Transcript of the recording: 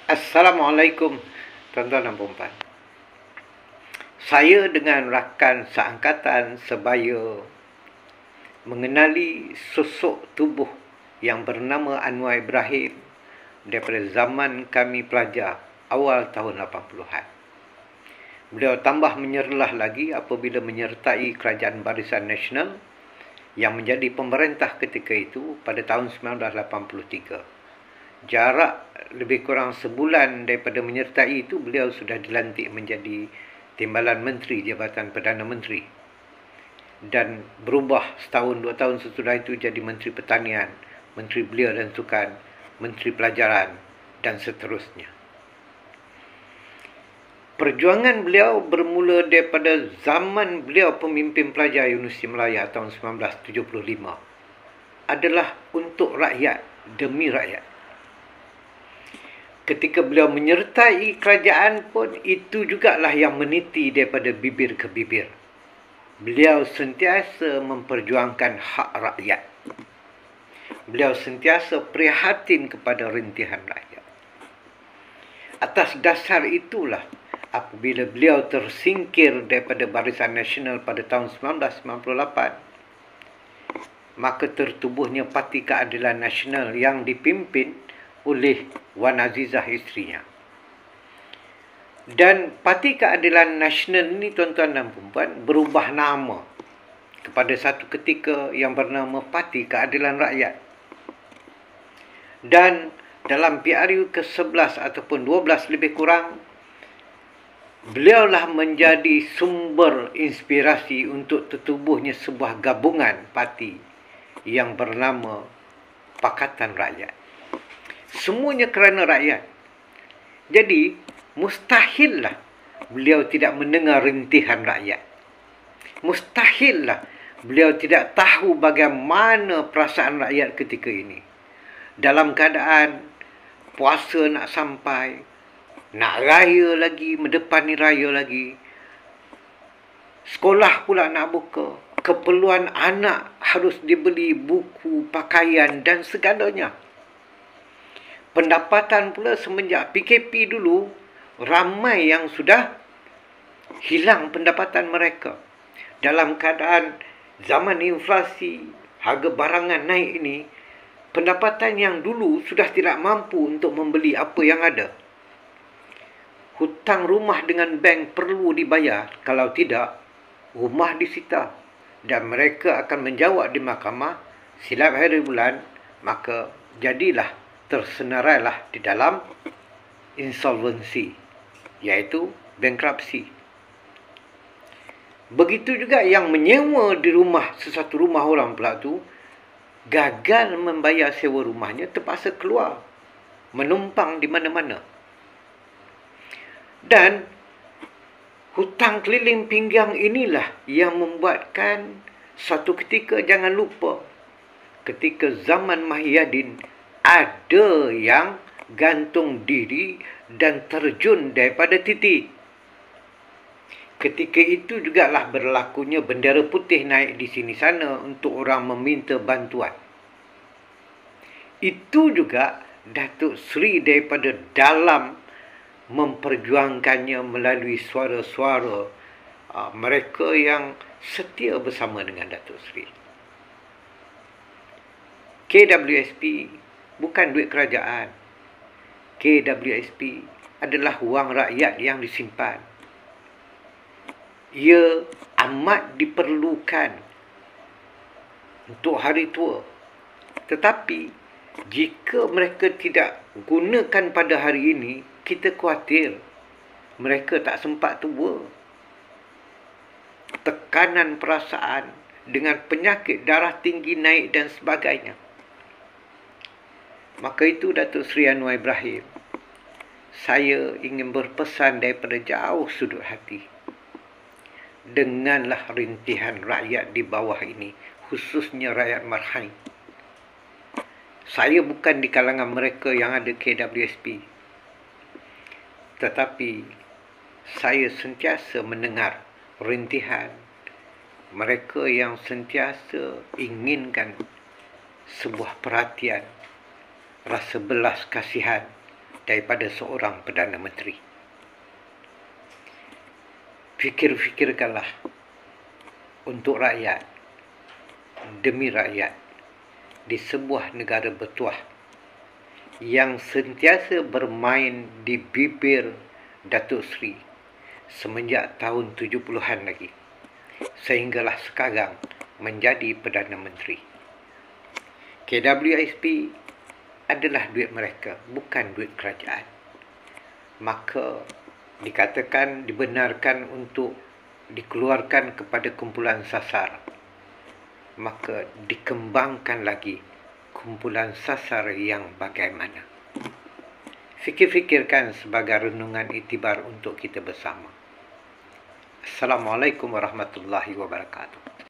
Assalamualaikum tuan-tuan dan puan-puan. Saya dengan rakan seangkatan sebaya mengenali sosok tubuh yang bernama Anwar Ibrahim daripada zaman kami pelajar awal tahun 80-an. Beliau tambah menyerlah lagi apabila menyertai Kerajaan Barisan Nasional yang menjadi pemerintah ketika itu pada tahun 1983. Jarak lebih kurang sebulan daripada menyertai itu, beliau sudah dilantik menjadi Timbalan Menteri Jabatan Perdana Menteri. Dan berubah setahun, 2 tahun sesudah itu jadi Menteri Pertanian, Menteri Belia dan Sukan, Menteri Pelajaran dan seterusnya. Perjuangan beliau bermula daripada zaman beliau pemimpin pelajar Universiti Malaya tahun 1975. Adalah untuk rakyat, demi rakyat. Ketika beliau menyertai kerajaan pun, itu jugalah yang meniti daripada bibir ke bibir. Beliau sentiasa memperjuangkan hak rakyat. Beliau sentiasa prihatin kepada rintihan rakyat. Atas dasar itulah, apabila beliau tersingkir daripada Barisan Nasional pada tahun 1998, maka tertubuhnya Parti Keadilan Nasional yang dipimpin oleh Wan Azizah isterinya. Dan Parti Keadilan Nasional ini, tuan-tuan dan puan-puan, berubah nama kepada satu ketika yang bernama Parti Keadilan Rakyat. Dan dalam PRU ke-11 ataupun 12 lebih kurang, beliaulah menjadi sumber inspirasi untuk tertubuhnya sebuah gabungan parti yang bernama Pakatan Rakyat. Semuanya kerana rakyat. Jadi, mustahillah beliau tidak mendengar rintihan rakyat. Mustahillah beliau tidak tahu bagaimana perasaan rakyat ketika ini. Dalam keadaan puasa nak sampai, nak raya lagi, mendepani raya lagi, sekolah pula nak buka, keperluan anak harus dibeli buku, pakaian dan segalanya. Pendapatan pula semenjak PKP dulu, ramai yang sudah hilang pendapatan mereka. Dalam keadaan zaman inflasi, harga barangan naik ini, pendapatan yang dulu sudah tidak mampu untuk membeli apa yang ada. Hutang rumah dengan bank perlu dibayar, kalau tidak, rumah disita. Dan mereka akan menjawab di mahkamah, silap hari bulan, maka jadilah tersenarailah di dalam insolvency, iaitu bankruptcy. Begitu juga yang menyewa di rumah, sesuatu rumah orang pula tu, gagal membayar sewa rumahnya, terpaksa keluar, menumpang di mana-mana. Dan hutang keliling pinggang inilah yang membuatkan satu ketika, jangan lupa, ketika zaman Mahyadin, ada yang gantung diri dan terjun daripada titik. Ketika itu jugalah berlakunya bendera putih naik di sini sana untuk orang meminta bantuan. Itu juga Datuk Seri daripada dalam memperjuangkannya melalui suara-suara mereka yang setia bersama dengan Datuk Seri. KWSP bukan duit kerajaan. KWSP adalah wang rakyat yang disimpan. Ia amat diperlukan untuk hari tua. Tetapi, jika mereka tidak gunakan pada hari ini, kita khawatir mereka tak sempat tua. Tekanan perasaan dengan penyakit darah tinggi naik dan sebagainya. Maka itu Datuk Seri Anwar Ibrahim, saya ingin berpesan daripada jauh sudut hati. Denganlah rintihan rakyat di bawah ini, khususnya rakyat Marhain. Saya bukan di kalangan mereka yang ada KWSP. Tetapi saya sentiasa mendengar rintihan mereka yang sentiasa inginkan sebuah perhatian, rasa belas kasihan daripada seorang Perdana Menteri. Fikir-fikirkanlah untuk rakyat, demi rakyat, di sebuah negara bertuah yang sentiasa bermain di bibir Datuk Seri semenjak tahun 70-an lagi, sehinggalah sekarang menjadi Perdana Menteri. KWSP adalah duit mereka, bukan duit kerajaan. Maka dikatakan dibenarkan untuk dikeluarkan kepada kumpulan sasar. Maka dikembangkan lagi kumpulan sasar yang bagaimana. Fikir-fikirkan sebagai renungan iktibar untuk kita bersama. Assalamualaikum warahmatullahi wabarakatuh.